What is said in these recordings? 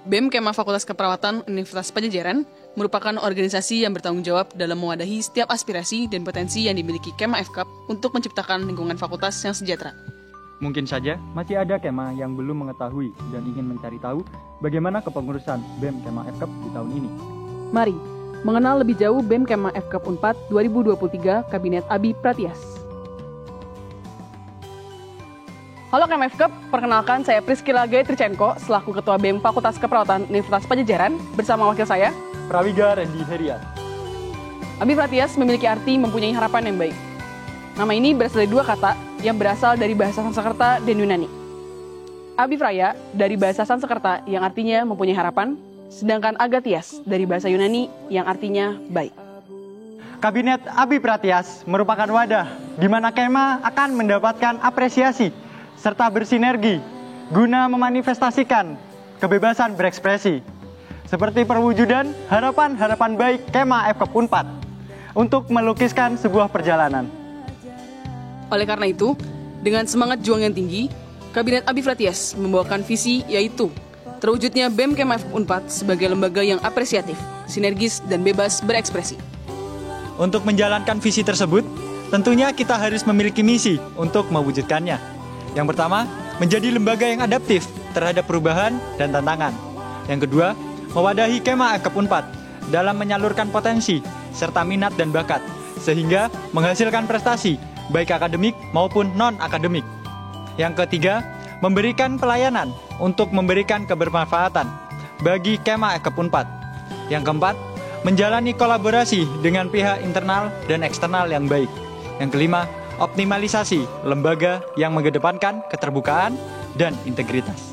BEM Kema Fakultas Keperawatan Universitas Padjadjaran merupakan organisasi yang bertanggung jawab dalam mewadahi setiap aspirasi dan potensi yang dimiliki Kema FKAP untuk menciptakan lingkungan fakultas yang sejahtera. Mungkin saja masih ada Kema yang belum mengetahui dan ingin mencari tahu bagaimana kepengurusan BEM Kema FKAP di tahun ini. Mari mengenal lebih jauh BEM Kema FKAP Unpad 2023 Kabinet Abi Pratias. Halo Kema FKAP, perkenalkan saya Priscilla Gayatri-Cenko selaku Ketua BEM Fakultas Keperawatan Universitas Padjadjaran bersama wakil saya Prawiga Randy Herian. Abi Pratias memiliki arti mempunyai harapan yang baik. Nama ini berasal dari dua kata yang berasal dari bahasa Sanskerta dan Yunani. Abi Praya dari bahasa Sanskerta yang artinya mempunyai harapan, sedangkan Agatias dari bahasa Yunani yang artinya baik. Kabinet Abi Pratias merupakan wadah di mana Kema akan mendapatkan apresiasi serta bersinergi guna memanifestasikan kebebasan berekspresi seperti perwujudan harapan-harapan baik Kema FKAP Unpad untuk melukiskan sebuah perjalanan. Oleh karena itu, dengan semangat juang yang tinggi, Kabinet Abi Pratias membawakan visi yaitu terwujudnya BEM Kema FKAP Unpad sebagai lembaga yang apresiatif, sinergis, dan bebas berekspresi. Untuk menjalankan visi tersebut, tentunya kita harus memiliki misi untuk mewujudkannya. Yang pertama, menjadi lembaga yang adaptif terhadap perubahan dan tantangan. Yang kedua, mewadahi Kema FKAP Unpad dalam menyalurkan potensi serta minat dan bakat, sehingga menghasilkan prestasi baik akademik maupun non-akademik. Yang ketiga, memberikan pelayanan untuk memberikan kebermanfaatan bagi Kema FKAP Unpad. Yang keempat, menjalani kolaborasi dengan pihak internal dan eksternal yang baik. Yang kelima, optimalisasi lembaga yang mengedepankan keterbukaan dan integritas.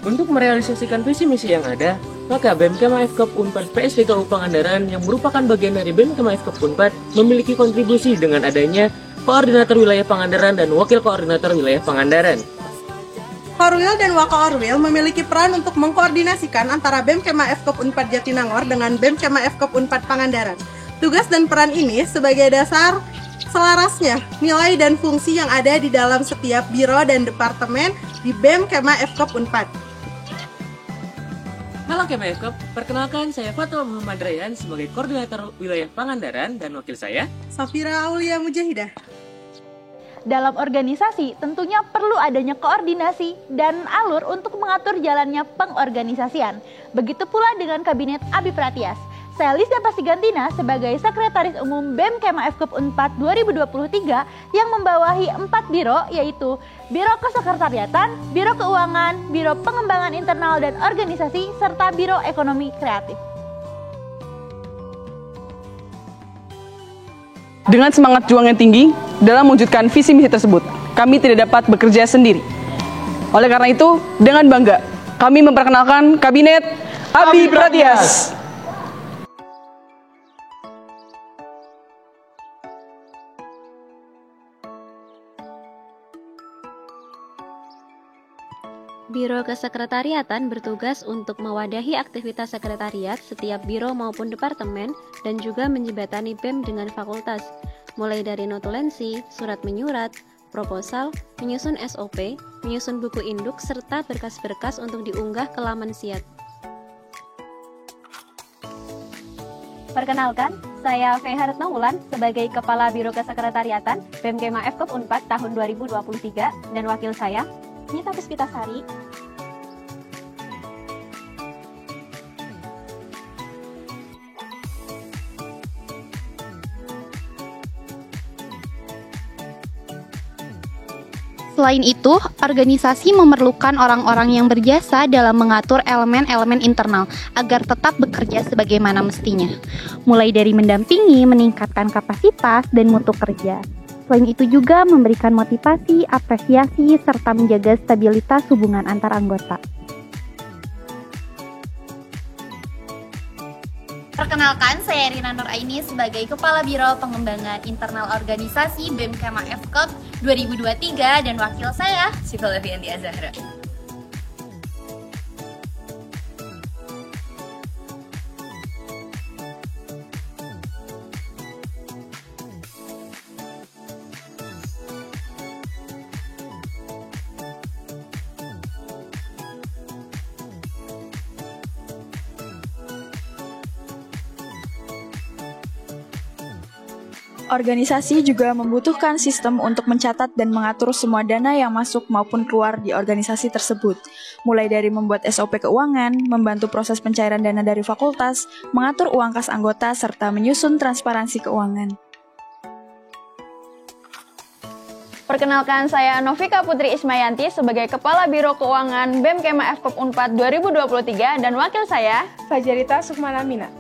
Untuk merealisasikan visi misi yang ada, maka BEM Kema FKAP Unpad PSDKU Pangandaran yang merupakan bagian dari BEM Kema FKAP Unpad memiliki kontribusi dengan adanya Koordinator Wilayah Pangandaran dan Wakil Koordinator Wilayah Pangandaran. Korwil dan Wakaorwil memiliki peran untuk mengkoordinasikan antara BEM Kema FKAP Unpad Jatinangor dengan BEM Kema FKAP Unpad Pangandaran. Tugas dan peran ini sebagai dasar selarasnya nilai dan fungsi yang ada di dalam setiap biro dan departemen di BEM Kema FKAP Unpad. Halo Kema FKAP, perkenalkan saya Fatwa Muhammad Rayhan sebagai Koordinator Wilayah Pangandaran dan wakil saya Safira Aulia Mujahidah. Dalam organisasi tentunya perlu adanya koordinasi dan alur untuk mengatur jalannya pengorganisasian. Begitu pula dengan Kabinet Abi Pratias. Saya Lisa Pasigantina sebagai Sekretaris Umum BEM Kema FKAP Unpad 2023 yang membawahi 4 biro yaitu Biro Kesekretariatan, Biro Keuangan, Biro Pengembangan Internal dan Organisasi, serta Biro Ekonomi Kreatif. Dengan semangat juang yang tinggi dalam mewujudkan visi misi tersebut, kami tidak dapat bekerja sendiri. Oleh karena itu, dengan bangga, kami memperkenalkan Kabinet Abi Pratias. Biro Kesekretariatan bertugas untuk mewadahi aktivitas sekretariat setiap biro maupun departemen dan juga menjembatani BEM dengan fakultas, mulai dari notulensi, surat menyurat, proposal, menyusun SOP, menyusun buku induk, serta berkas-berkas untuk diunggah ke laman SIAT. Perkenalkan, saya Feha Retnawulan sebagai Kepala Biro Kesekretariatan BEM Kema FKAP Unpad tahun 2023 dan wakil saya Nita Puspitasari. Selain itu, organisasi memerlukan orang-orang yang berjasa dalam mengatur elemen-elemen internal agar tetap bekerja sebagaimana mestinya. Mulai dari mendampingi, meningkatkan kapasitas dan mutu kerja. Selain itu juga memberikan motivasi, apresiasi, serta menjaga stabilitas hubungan antar anggota. Perkenalkan, saya Rina Nur Aini sebagai Kepala Biro Pengembangan Internal Organisasi BEM Kema FKAP 2023 dan wakil saya Syifa Levianti Azahra. Organisasi juga membutuhkan sistem untuk mencatat dan mengatur semua dana yang masuk maupun keluar di organisasi tersebut, mulai dari membuat SOP keuangan, membantu proses pencairan dana dari fakultas, mengatur uang kas anggota, serta menyusun transparansi keuangan. Perkenalkan, saya Novika Putri Ismayanti sebagai Kepala Biro Keuangan BEM Kema FKUP Unpad 2023 dan wakil saya Fajarita Sukmana Mina.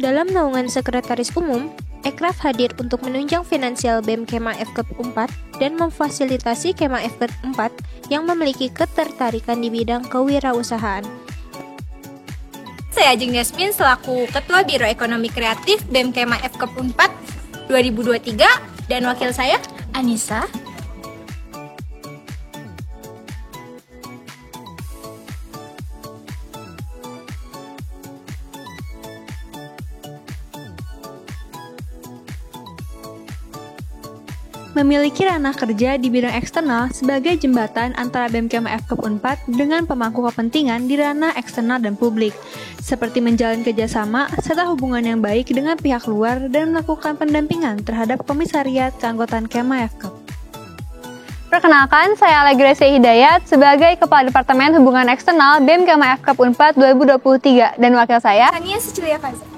Dalam naungan Sekretaris Umum, Ekraf hadir untuk menunjang finansial BEM Kema FKUP Unpad dan memfasilitasi Kema FKUP Unpad yang memiliki ketertarikan di bidang kewirausahaan. Saya Ajeng Yasmin selaku Ketua Biro Ekonomi Kreatif BEM Kema FKUP Unpad 2023 dan wakil saya Anissa. Memiliki ranah kerja di bidang eksternal sebagai jembatan antara BEM Kema FKUP Unpad dengan pemangku kepentingan di ranah eksternal dan publik, seperti menjalin kerjasama serta hubungan yang baik dengan pihak luar dan melakukan pendampingan terhadap komisariat keanggotaan Kema FKUP. Perkenalkan, saya Alegresi Hidayat sebagai Kepala Departemen Hubungan Eksternal BEM Kema FKUP Unpad 2023 dan wakil saya Tania Cecilia Faza.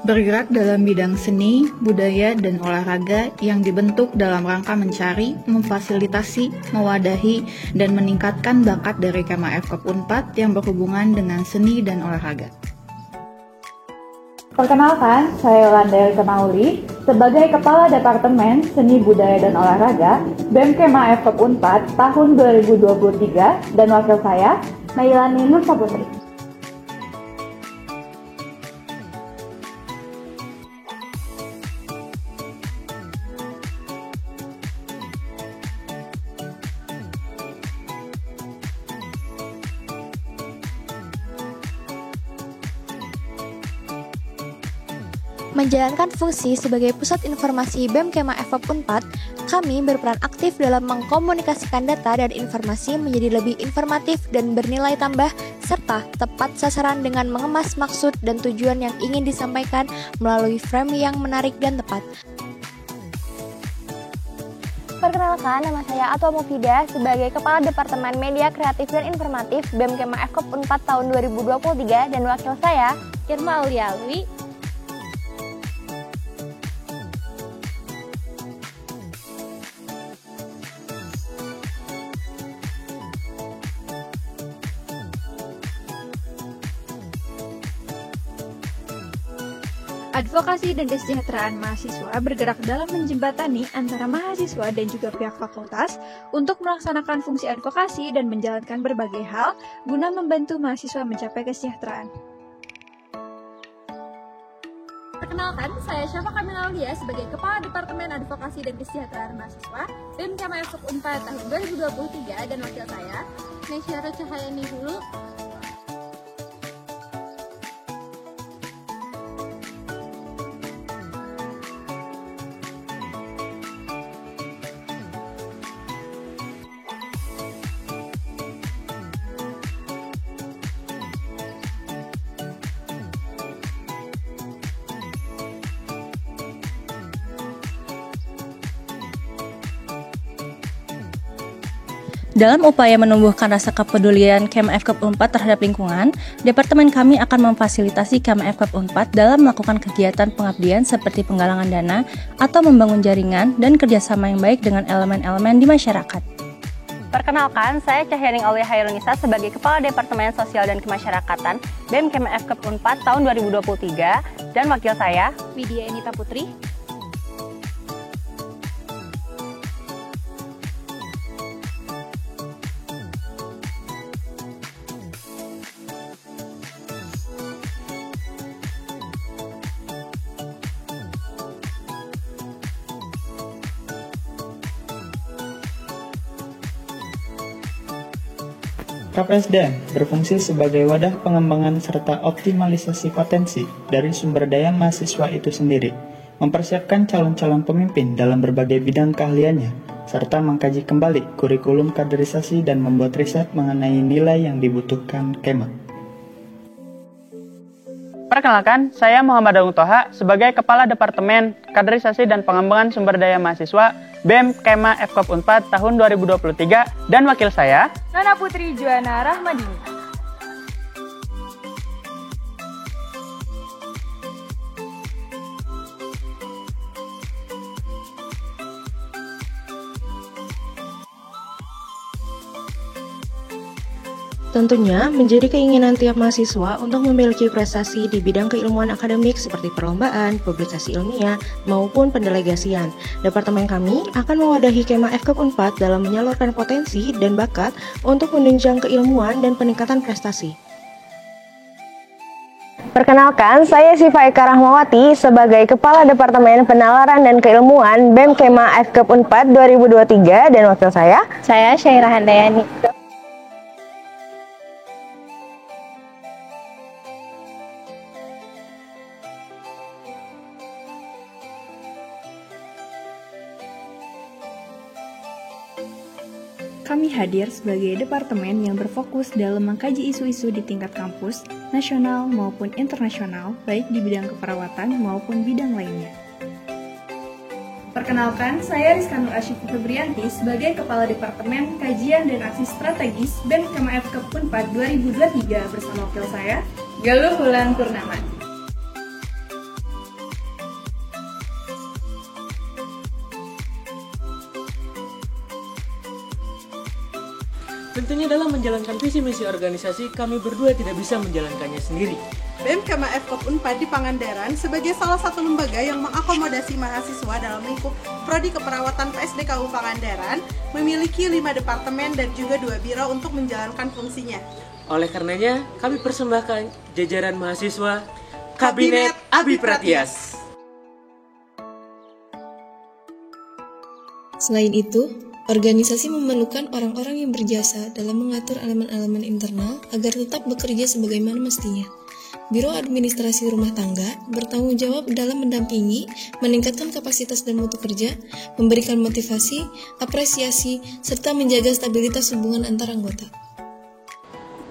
Bergerak dalam bidang seni, budaya, dan olahraga yang dibentuk dalam rangka mencari, memfasilitasi, mewadahi, dan meningkatkan bakat dari Kema FKUP Unpad yang berhubungan dengan seni dan olahraga. Perkenalkan, saya Yolanda Elsa Mauli sebagai Kepala Departemen Seni Budaya dan Olahraga BEM Kema FKUP Unpad tahun 2023 dan wakil saya Nailani Nur Saputri. Menjalankan fungsi sebagai pusat informasi BEM Kema FKUP Unpad, kami berperan aktif dalam mengkomunikasikan data dan informasi menjadi lebih informatif dan bernilai tambah, serta tepat sasaran dengan mengemas maksud dan tujuan yang ingin disampaikan melalui frame yang menarik dan tepat. Perkenalkan, nama saya Atwa Mufida sebagai Kepala Departemen Media Kreatif dan Informatif BEM Kema FKUP Unpad tahun 2023 dan wakil saya Irma Aulialwi. Advokasi dan kesejahteraan mahasiswa bergerak dalam menjembatani antara mahasiswa dan juga pihak fakultas untuk melaksanakan fungsi advokasi dan menjalankan berbagai hal guna membantu mahasiswa mencapai kesejahteraan. Perkenalkan, saya Syafa Kamil Aulia sebagai Kepala Departemen Advokasi dan Kesejahteraan Mahasiswa BEM Kema FKUP Unpad tahun 2023 dan wakil saya Nesyara Cahayani Hulu. Dalam upaya menumbuhkan rasa kepedulian Kema FKUP Unpad terhadap lingkungan, Departemen kami akan memfasilitasi Kema FKUP Unpad dalam melakukan kegiatan pengabdian seperti penggalangan dana atau membangun jaringan dan kerjasama yang baik dengan elemen-elemen di masyarakat. Perkenalkan, saya Cahyaning Aulia Hairunisa sebagai Kepala Departemen Sosial dan Kemasyarakatan BEM Kema FKUP Unpad tahun 2023 dan wakil saya Widya Enita Putri. KPSDM berfungsi sebagai wadah pengembangan serta optimalisasi potensi dari sumber daya mahasiswa itu sendiri, mempersiapkan calon-calon pemimpin dalam berbagai bidang keahliannya, serta mengkaji kembali kurikulum kaderisasi dan membuat riset mengenai nilai yang dibutuhkan Kema. Perkenalkan, saya Muhammad Agung Toha sebagai Kepala Departemen Kaderisasi dan Pengembangan Sumber Daya Mahasiswa BEM Kema FKOP Unpad tahun 2023 dan wakil saya Nana Putri Juana Rahmadini. Tentunya menjadi keinginan tiap mahasiswa untuk memiliki prestasi di bidang keilmuan akademik seperti perlombaan, publikasi ilmiah, maupun pendelegasian. Departemen kami akan mewadahi Kema FKOP Unpad dalam menyalurkan potensi dan bakat untuk menunjang keilmuan dan peningkatan prestasi. Perkenalkan, saya Siva Eka Rahmawati sebagai Kepala Departemen Penalaran dan Keilmuan BEM Kema FKOP Unpad 2023 dan wakil saya Syairah Handayani. Kami hadir sebagai departemen yang berfokus dalam mengkaji isu-isu di tingkat kampus, nasional maupun internasional, baik di bidang keperawatan maupun bidang lainnya. Perkenalkan, saya Rizka Nur Asyifa Febrianti sebagai Kepala Departemen Kajian dan Aksi Strategis BEM Kema FKOP Unpad 2023 bersama wakil saya, Galuh Wulan Purnama. Tentunya dalam menjalankan visi misi organisasi, kami berdua tidak bisa menjalankannya sendiri. BEM Kema FKOP Unpad di Pangandaran sebagai salah satu lembaga yang mengakomodasi mahasiswa dalam lingkup Prodi Keperawatan PSDKU Pangandaran memiliki 5 departemen dan juga 2 biro untuk menjalankan fungsinya. Oleh karenanya, kami persembahkan jajaran mahasiswa Kabinet Abi Pratias. Selain itu, organisasi memerlukan orang-orang yang berjasa dalam mengatur elemen-elemen internal agar tetap bekerja sebagaimana mestinya. Biro Administrasi Rumah Tangga bertanggung jawab dalam mendampingi, meningkatkan kapasitas dan mutu kerja, memberikan motivasi, apresiasi, serta menjaga stabilitas hubungan antar anggota.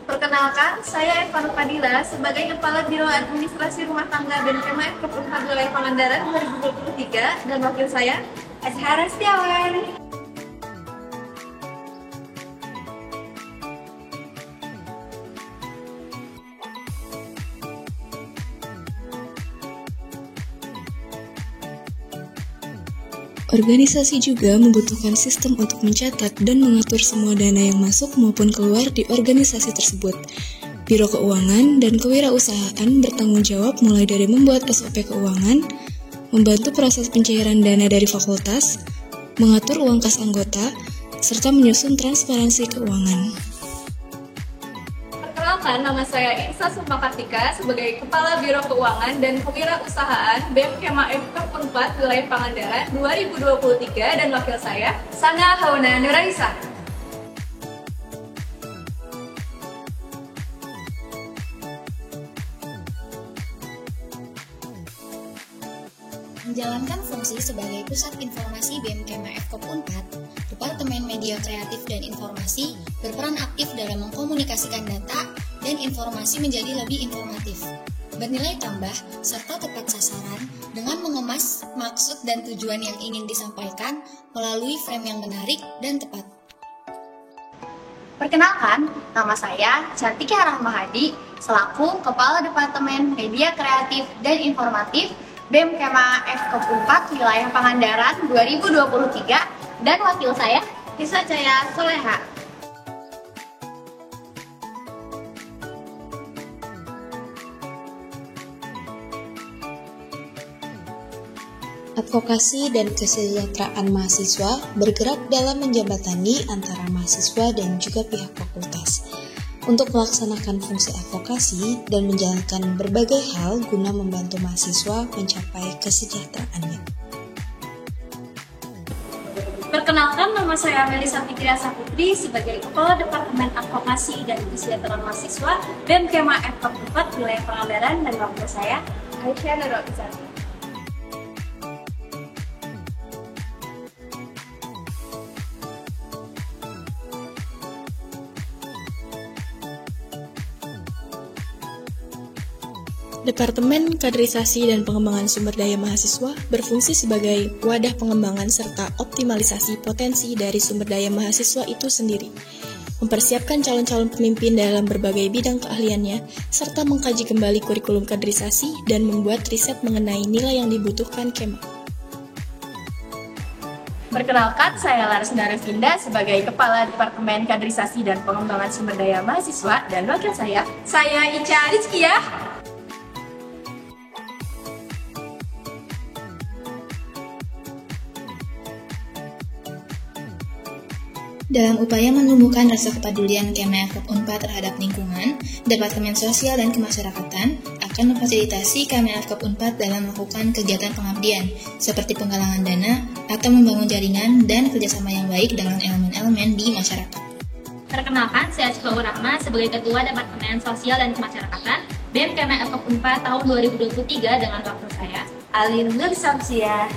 Perkenalkan, saya Eva Nur Fadila sebagai Kepala Biro Administrasi Rumah Tangga BEM Kema FKOP Unpad Wilayah Pangandaran 2023 dan wakil saya Azhara Setiawan. Organisasi juga membutuhkan sistem untuk mencatat dan mengatur semua dana yang masuk maupun keluar di organisasi tersebut. Biro Keuangan dan Kewirausahaan bertanggung jawab mulai dari membuat SOP keuangan, membantu proses pencairan dana dari fakultas, mengatur uang kas anggota, serta menyusun transparansi keuangan. Perkenalkan, nama saya Insa Sumpakartika sebagai Kepala Biro Keuangan dan Kewirausahaan BEM Kema FKOP Unpad Wilayah Pangandaran 2023 dan wakil saya Sana Hauna Nuraisa. Menjalankan fungsi sebagai Pusat Informasi BEM Kema FKOP Unpad, Departemen Media Kreatif dan Informasi berperan aktif dalam mengkomunikasikan data dan informasi menjadi lebih informatif, bernilai tambah, serta tepat sasaran dengan mengemas maksud dan tujuan yang ingin disampaikan melalui frame yang menarik dan tepat. Perkenalkan, nama saya Cantika Rahmahadi selaku Kepala Departemen Media Kreatif dan Informatif BEM Kema FKOP Unpad Wilayah Pangandaran 2023 dan wakil saya Nisa Caya Soleha. Advokasi dan kesejahteraan mahasiswa bergerak dalam menjembatani antara mahasiswa dan juga pihak fakultas untuk melaksanakan fungsi advokasi dan menjalankan berbagai hal guna membantu mahasiswa mencapai kesejahteraannya. Perkenalkan, nama saya Melisa Fikriasa Putri sebagai Kepala Departemen Advokasi dan Kesejahteraan Mahasiswa BEM Kema FKUP 4 Wilayah Pangandaran, dan wakil saya Aisyah Nurul Izati. Departemen Kaderisasi dan Pengembangan Sumber Daya Mahasiswa berfungsi sebagai wadah pengembangan serta optimalisasi potensi dari sumber daya mahasiswa itu sendiri, mempersiapkan calon-calon pemimpin dalam berbagai bidang keahliannya, serta mengkaji kembali kurikulum kaderisasi dan membuat riset mengenai nilai yang dibutuhkan Kema. Perkenalkan, saya Laras Daravinda sebagai Kepala Departemen Kaderisasi dan Pengembangan Sumber Daya Mahasiswa, dan wakil saya Ica Rizkia. Dalam upaya menumbuhkan rasa kepedulian Kema FKUP 4 terhadap lingkungan, Departemen Sosial dan Kemasyarakatan akan memfasilitasi Kema FKUP 4 dalam melakukan kegiatan pengabdian, seperti penggalangan dana atau membangun jaringan dan kerjasama yang baik dengan elemen-elemen di masyarakat. Perkenalkan, saya Ciko Rahma sebagai Ketua Departemen Sosial dan Kemasyarakatan BEM Kema FKUP 4 tahun 2023 dengan wakil saya Alin Nur Samsiah.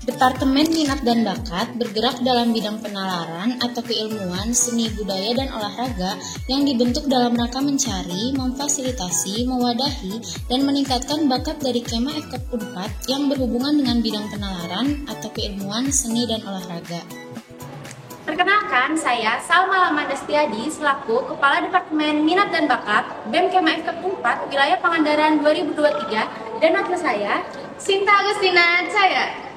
Departemen Minat dan Bakat bergerak dalam bidang penalaran atau keilmuan, seni, budaya, dan olahraga yang dibentuk dalam rangka mencari, memfasilitasi, mewadahi, dan meningkatkan bakat dari Kema FKUP 4 yang berhubungan dengan bidang penalaran atau keilmuan, seni, dan olahraga. Perkenalkan, saya Salma Lamandestiadi selaku Kepala Departemen Minat dan Bakat BEM Kema FKUP 4 Wilayah Pangandaran 2023, dan wakil saya Sinta Agustina Caya.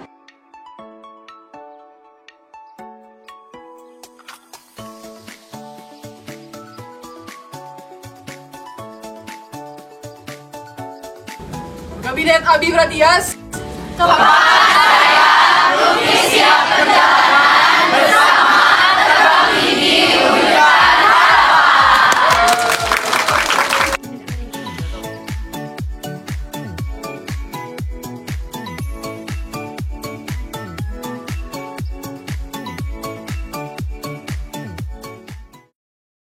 Kabinet Abi Bratias. Kepala saya Lutfi Siap Kerja.